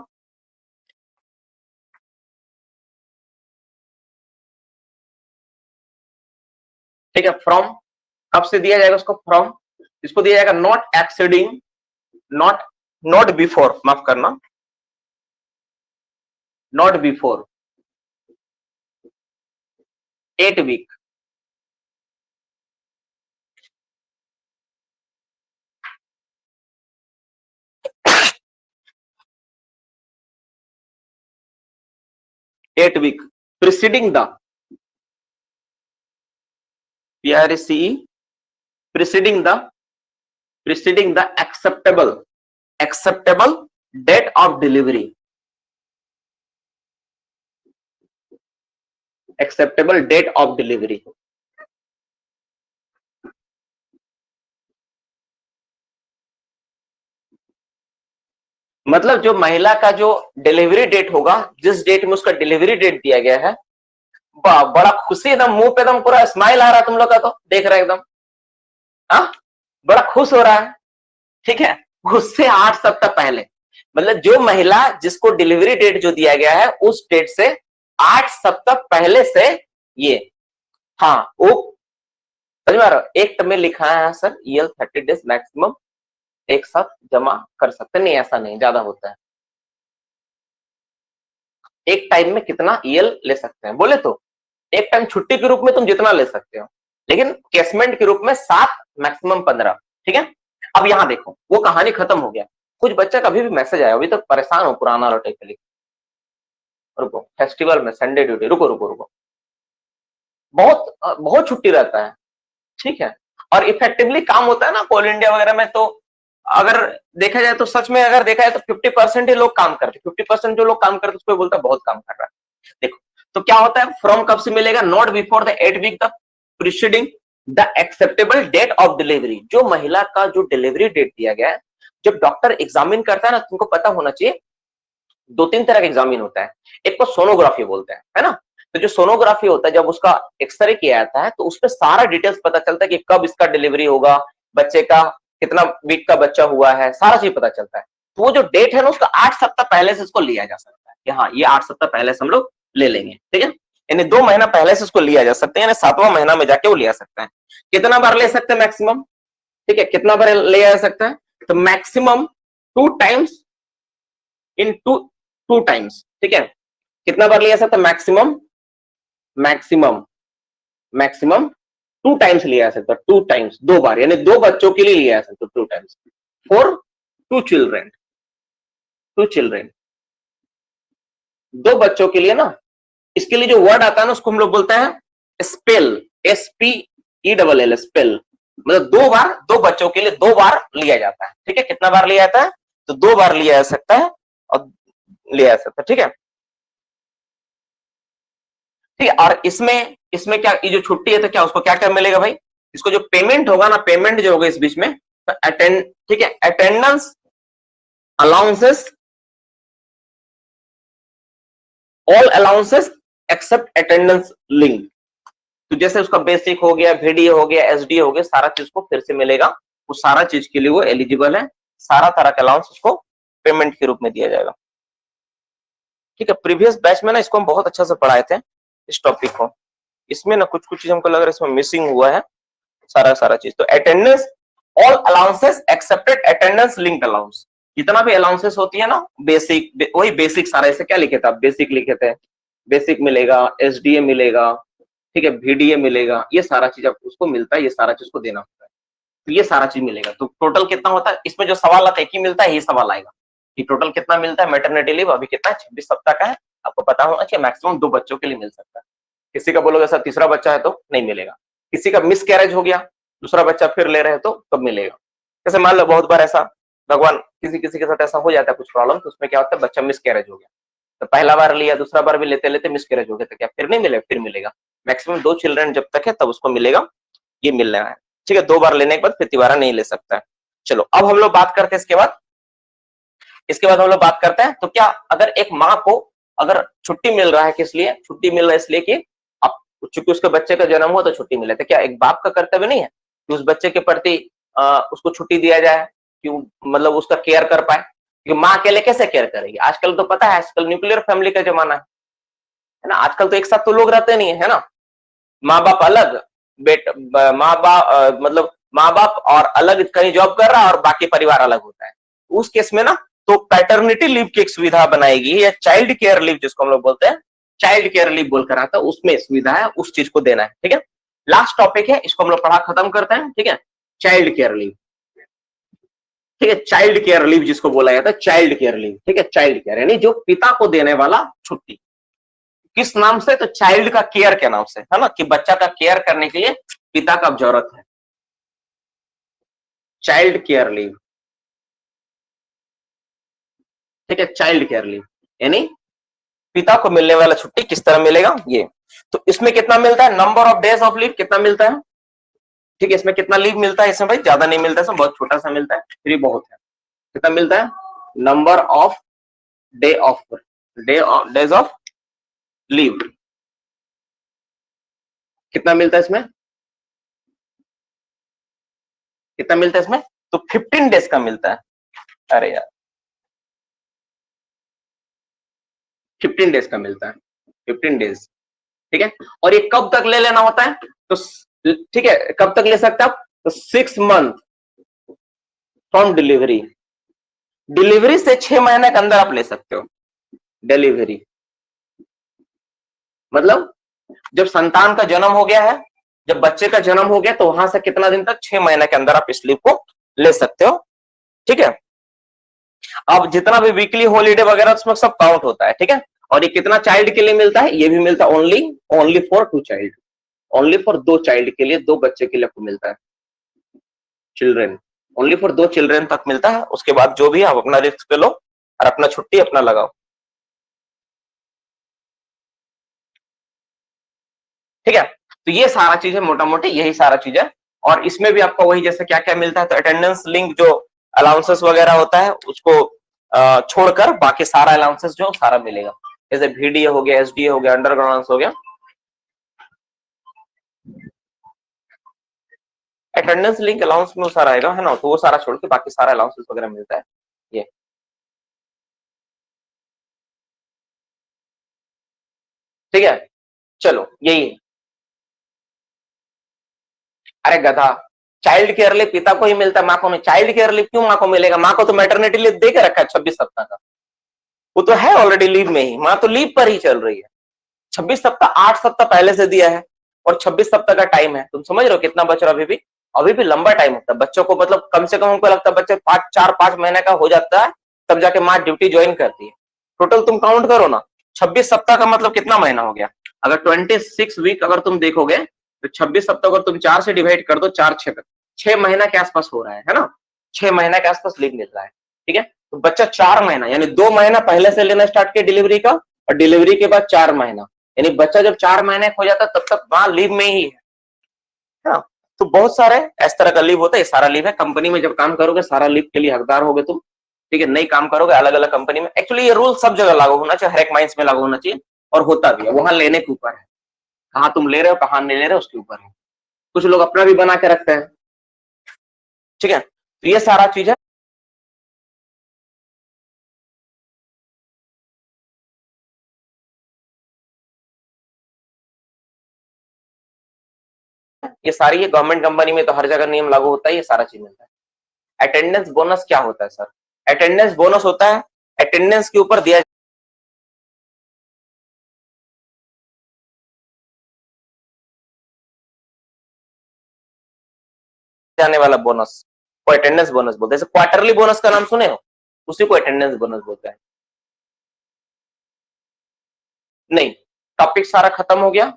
ठीक है, फ्रॉम, कब से दिया जाएगा उसको, फ्रॉम, इसको दिया जाएगा not exceeding, not, not before, माफ करना, not before 8 week week preceding the, PRECE, preceding the, preceding the acceptable, acceptable date of delivery, acceptable date of delivery, मतलब जो महिला का जो डिलीवरी डेट होगा, जिस डेट में उसका डिलीवरी डेट दिया गया है, बड़ा खुशी, एकदम मुंह पे एकदम पूरा स्माइल आ रहा है तुम लोग का, तो देख रहे एकदम, हाँ, बड़ा खुश हो रहा है, ठीक है। उससे 8 सप्ताह पहले, मतलब जो महिला जिसको डिलीवरी डेट जो दिया गया है उस डेट से 8 सप्ताह पहले से ये, हाँ वो समझ में आ रहा है। एक टर्म में लिखा है सर ईएल 30 डेज मैक्सिमम एक साथ जमा कर सकते, नहीं ऐसा नहीं, ज्यादा होता है। एक टाइम में कितना ईएल ले सकते हैं बोले तो एक टाइम छुट्टी के रूप में तुम जितना ले सकते हो, लेकिन केसमेंट के रूप में 7 मैक्सिमम 15, ठीक है। अब यहां देखो वो कहानी खत्म हो गया। कुछ बच्चा का अभी भी मैसेज आया, अभी तो परेशान हो पुराना लौटे के लिए। रुको, फेस्टिवल में संडे ड्यूटी, रुको रुको रुको, बहुत बहुत छुट्टी रहता है, ठीक है। और इफेक्टिवली काम होता है ना कोल इंडिया वगैरह में, तो अगर देखा जाए तो सच में अगर देखा जाए तो 50% ही लोग काम करते, 50% जो लोग काम करते उसको बोलता है बहुत काम कर रहा है। देखो तो क्या होता है, फ्रॉम कब से मिलेगा, not before the 8 week the preceding the acceptable date of delivery. जो महिला का जो डिलीवरी डेट दिया गया है, जब डॉक्टर एग्जामिन करता है ना, तुमको पता होना चाहिए 2-3 तरह का एग्जामिन होता है। एक को सोनोग्राफी बोलते हैं, है ना। तो जो सोनोग्राफी होता है, जब उसका एक्सरे किया जाता है तो उसपे सारा डिटेल्स पता चलता है कि कब इसका डिलीवरी होगा, बच्चे का कितना वीक का बच्चा हुआ है, सारा चीज पता चलता है। तो वो जो डेट है ना, उसका 8 सप्ताह पहले से इसको लिया जा सकता है कि हाँ ये 8 सप्ताह पहले से हम लोग ले लेंगे, ठीक है। यानी 2 महीना पहले से उसको लिया जा सकता है, यानी 7वां महीना में जाके वो लिया सकता है। कितना बार ले सकते हैं मैक्सिमम, ठीक है, कितना बार ले जा सकता है, तो मैक्सिमम 2 टाइम्स इन 2 टाइम्स, ठीक है। कितना बार लिया जा सकता है, मैक्सिमम मैक्सिमम मैक्सिमम 2 टाइम्स लिया जा सकता है, 2 टाइम्स, 2 बार, यानी 2 बच्चों के लिए लिया जा सकता है 2 टाइम्स, फॉर 2 चिल्ड्रेन, 2 चिल्ड्रेन, 2 बच्चों के लिए ना। इसके लिए जो वर्ड आता है ना उसको हम लोग बोलते हैं स्पेल, SPELL, स्पेल। मतलब 2 बार, 2 बच्चों के लिए 2 बार लिया जाता है, ठीक है। कितना बार लिया जाता है, तो 2 बार लिया जा सकता है, और लिया जा सकता है, ठीक है। ठीक है, और इसमें इसमें क्या, ये जो छुट्टी है तो क्या उसको क्या क्या मिलेगा भाई, इसको जो पेमेंट होगा ना, पेमेंट जो होगा इस बीच में, तो अटेंड, ठीक है, attendance allowances, all allowances except attendance link. तो जैसे उसका बेसिक हो गया, VDA हो गया, SDA हो गया, सारा चीज को फिर से मिलेगा, वो सारा चीज के लिए वो एलिजिबल है, सारा तरह का अलाउंस उसको पेमेंट के रूप में दिया जाएगा, ठीक है। प्रीवियस बैच में ना इसको हम बहुत अच्छा से पढ़ाए थे इस टॉपिक को, इसमें ना कुछ कुछ चीज हमको लग रहा है इसमें मिसिंग हुआ है, सारा सारा चीज। तो attendance, all allowances accepted attendance linked allowance, जितना भी अलाउंसेस होती है ना, बेसिक, वही बेसिक सारा, ऐसे क्या लिखे थे आप, बेसिक लिखे थे, बेसिक मिलेगा, SDA मिलेगा, ठीक है, VDA मिलेगा, ये सारा चीज आपको उसको मिलता है, ये सारा चीज को देना होता है, तो ये सारा चीज मिलेगा। तो टोटल कितना होता है, इसमें जो सवाल आता है एक ही मिलता है, यही सवाल आएगा कि टोटल कितना मिलता है। मैटरनिटी लीव अभी कितना, 26 सप्ताह का है, आपको पता होना चाहिए, मैक्सिमम 2 बच्चों के लिए मिल सकता है। किसी का बोलोगे सर तीसरा बच्चा है तो नहीं मिलेगा, किसी का मिस कैरेज हो गया, दूसरा बच्चा फिर ले रहे हैं तो तब मिलेगा। जैसे मान लो बहुत बार ऐसा, भगवान किसी किसी के साथ ऐसा हो जाता है कुछ प्रॉब्लम, तो उसमें क्या होता है, बच्चा मिस कैरेज हो गया, तो पहला बार लिया, दूसरा बार भी लेते लेते मिस कैरेज हो गया, तो क्या फिर नहीं मिलेगा, फिर मिलेगा। मैक्सिमम 2 चिल्ड्रन जब तक है तब उसको मिलेगा, ये मिल रहा है, ठीक है। 2 बार लेने के बाद फिर दोबारा नहीं ले सकता है। चलो अब हम लोग बात करते हैं इसके बाद हम लोग बात करते हैं, तो क्या अगर एक माँ को अगर छुट्टी मिल रहा है, किस लिए छुट्टी मिल रहा है, इसलिए कि अब चूंकि उसके बच्चे का जन्म हुआ तो छुट्टी मिले, तो क्या एक बाप का कर्तव्य नहीं है कि उस बच्चे के प्रति उसको छुट्टी दिया जाए, कि मतलब उसका केयर कर पाए, क्योंकि माँ अकेले कैसे केयर करेगी। आजकल तो पता है, आजकल न्यूक्लियर फैमिली का जमाना है ना, आजकल तो एक साथ तो लोग रहते नहीं है ना, माँ बाप अलग, माँ बाप मतलब माँ बाप और अलग कहीं जॉब कर रहा है और बाकी परिवार अलग होता है। उस केस में ना तो पैटर्निटी लीव की एक सुविधा बनाएगी, या चाइल्ड केयर लीव जिसको हम लोग बोलते हैं, चाइल्ड केयर लीव बोलकर आता है, उसमें सुविधा है, उस चीज को देना है, ठीक है। लास्ट टॉपिक है, इसको हम लोग पढ़ा खत्म करते हैं, ठीक है। चाइल्ड केयर लीव, ठीक है, चाइल्ड केयर लीव जिसको बोला जाता है चाइल्ड केयर लीव, ठीक है। चाइल्ड केयर यानी जो पिता को देने वाला छुट्टी, किस नाम से, तो चाइल्ड का केयर के नाम से, है ना, कि बच्चा का केयर करने के लिए पिता का जरूरत है, चाइल्ड केयर लीव, ठीक है। चाइल्ड केयर लीव यानी पिता को मिलने वाला छुट्टी किस तरह मिलेगा ये। तो इसमें कितना मिलता है, number of days of leave कितना मिलता है, ठीक है। इसमें कितना लीव मिलता है, इसमें भाई ज्यादा नहीं मिलता है, इसमें बहुत छोटा सा मिलता है, फिर बहुत है। कितना मिलता है, number of days of leave कितना मिलता है इसमें, कितना मिलता है इसमें, तो 15 डेज का मिलता है। अरे यार 15 डेज का मिलता है, 15 डेज, ठीक है। और ये कब तक ले लेना होता है, तो ठीक है कब तक ले सकते हैं आप, तो 6 मंथ फ्रॉम डिलीवरी, डिलीवरी से 6 महीने के अंदर आप ले सकते हो। डिलीवरी मतलब जब संतान का जन्म हो गया है, जब बच्चे का जन्म हो गया, तो वहां से कितना दिन तक, 6 महीने के अंदर आप इस लीव को ले सकते हो, ठीक है। अब जितना भी वीकली हॉलीडे वगैरह उसमें सब काउंट होता है, ठीक है। और ये कितना चाइल्ड के लिए मिलता है, ये भी मिलता है only for 2 child, only for 2 child के लिए, 2 बच्चे के लिए आपको मिलता है, चिल्ड्रेन, ओनली फॉर 2 चिल्ड्रेन तक मिलता है। उसके बाद जो भी आप अपना रिस्क पे लो और अपना छुट्टी अपना लगाओ, ठीक है। तो ये सारा चीज है, मोटा मोटी यही सारा चीज है। और इसमें भी आपको वही जैसे क्या क्या मिलता है, तो अटेंडेंस लिंक जो अलाउंसेस वगैरह होता है उसको छोड़कर बाकी सारा अलाउंसेस जो सारा मिलेगा, जैसे VDA हो गया, SDA हो गया, अंडर हो गया, अटेंडेंस लिंक अलाउंस में वो सारा आएगा, है ना, तो वो सारा छोड़ के बाकी सारा अलाउंसेस वगैरह मिलता है ये, ठीक है। चलो यही है। अरे गधा, चाइल्ड केयर लीव पिता को ही मिलता है, माँ को नहीं। चाइल्ड केयर लीव क्यों माँ को मिलेगा, माँ को तो मैटरनिटी लीव दे के रखा है 26 सप्ताह का, वो तो है ऑलरेडी लीव में ही, माँ तो लीव पर ही चल रही है। 26 सप्ताह 8 सप्ताह पहले से दिया है और 26 सप्ताह का टाइम है, तुम समझ रहे हो कितना बच रहा है, अभी भी लंबा टाइम होता है बच्चों को, मतलब कम से कम हमको लगता है बच्चे 4-5 महीने का हो जाता है तब जाके माँ ड्यूटी ज्वाइन करती है। टोटल तुम काउंट करो ना, 26 सप्ताह का मतलब कितना महीना हो गया, अगर 26 वीक अगर तुम देखोगे तो 26 सप्ताह अगर तुम 4 से डिवाइड कर दो, 6 महीना के आसपास हो रहा है ना, 6 महीना के आसपास लीव मिल रहा है, ठीक है। तो बच्चा 4 महीना यानी 2 महीना पहले से लेना स्टार्ट किया डिलीवरी का, और डिलीवरी के बाद 4 महीना, यानी बच्चा जब 4 महीने हो जाता तब तक वहां लीव में ही है ना। तो बहुत सारे इस तरह का लीव होता है, ये सारा लीव है। कंपनी में जब काम करोगे सारा लीव के लिए हकदार होगे तुम, ठीक है। नहीं काम करोगे अलग अलग कंपनी में, एक्चुअली ये रूल सब जगह लागू होना चाहिए, हर एक माइंस में लागू होना चाहिए, और होता भी है, वहां लेने के ऊपर है, कहाँ तुम ले रहे हो कहाँ नहीं ले रहे हो उसके ऊपर है। कुछ लोग अपना भी बना के रखते हैं, ठीक है। तो ये सारा चीज है। ये सारी है गवर्नमेंट कंपनी में तो हर जगह नियम लागू होता है, ये सारा चीज मिलता है। अटेंडेंस बोनस क्या होता है सर, अटेंडेंस बोनस होता है अटेंडेंस के ऊपर दिया जाने वाला बोनस को अटेंडेंस बोनस बोलते हैं। जैसे क्वार्टरली बोनस का नाम सुने हो, उसी को अटेंडेंस बोनस बोलते हैं। नहीं, टॉपिक सारा खत्म हो गया,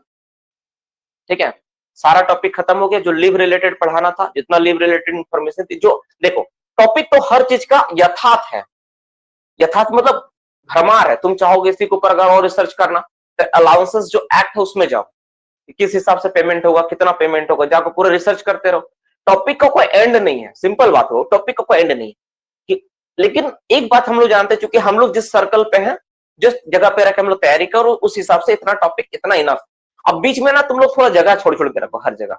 ठीक है। सारा टॉपिक खत्म हो गया, जो लीव रिलेटेड पढ़ाना था, जितना लीव रिलेटेड इंफॉर्मेशन थी, जो देखो टॉपिक तो हर चीज का यथार्थ है, यथार्थ मतलब भरमार है। तुम चाहोगे इसी के ऊपर अगर और रिसर्च करना, तो अलाउंसेस जो एक्ट है उसमें जाओ, किस हिसाब से पेमेंट होगा, कितना पेमेंट होगा, जाकर पूरा रिसर्च करते रहो। टॉपिक का कोई एंड नहीं है, सिंपल बात हो, टॉपिक का कोई एंड नहीं है। लेकिन एक बात हम लोग जानते हैं, क्योंकि हम लोग जिस सर्कल पे हैं, जिस जगह पे रखे हम लोग तैयारी करो, उस हिसाब से इतना टॉपिक इतना इनफ। अब बीच में ना तुम लोग थोड़ा जगह छोड़ छोड़ के रखो हर जगह,